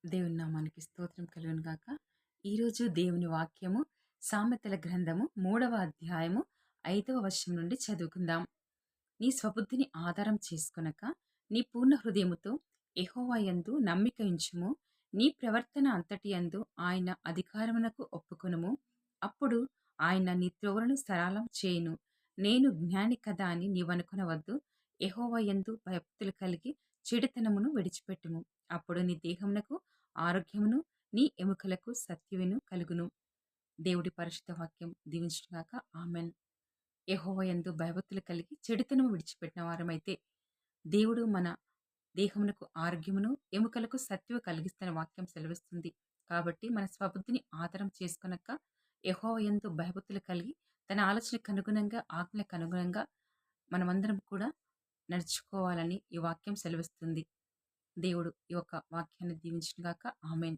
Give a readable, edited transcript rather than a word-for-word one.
దేవుని నామానికి స్తోత్రం కలుగును గాక. ఈరోజు దేవుని వాక్యము సామెతల గ్రంథము 3వ అధ్యాయము 5వ వచనం నుండి చదువుకుందాం. నీ స్వబుద్ధిని ఆధారం చేసుకొనక నీ పూర్ణ హృదయముతో యెహోవా యందు నమ్మిక ఉంచుము. నీ ప్రవర్తన అంతటి యందు ఆయన అధికారమునకు ఒప్పుకొనుము. అప్పుడు ఆయన నీ త్రోవలను సరళం చేయును. నేను జ్ఞాని కదా అని నీవనుకొనవద్దు. యెహోవా యందు భయభక్తులు కలిగి చెడుతనమును విడిచిపెట్టుము. అప్పుడు నీ దేహమునకు ఆరోగ్యమును, నీ ఎముకలకు సత్యమును కలుగును. దేవుడి పరిశుద్ధ వాక్యం దీవించుగాక. ఆమెన్. యెహోవా యందు భయభక్తులు కలిగి చెడుతనము విడిచిపెట్టిన వారమైతే దేవుడు మన దేహమునకు ఆరోగ్యమును, ఎముకలకు సత్యము కలిగిస్తున్న వాక్యం సెలవిస్తుంది. కాబట్టి మన స్వబుద్ధిని ఆధారం చేసుకొనక యెహోవా యందు భయభక్తులు కలిగి తన ఆలోచనకు అనుగుణంగా, ఆజ్ఞలకు అనుగుణంగా మనమందరం కూడా నడుచుకోవాలని ఈ వాక్యం సెలవిస్తుంది. దేవుడు ఈ యొక్క వాక్యాన్ని దీవించుగాక. ఆమెన్.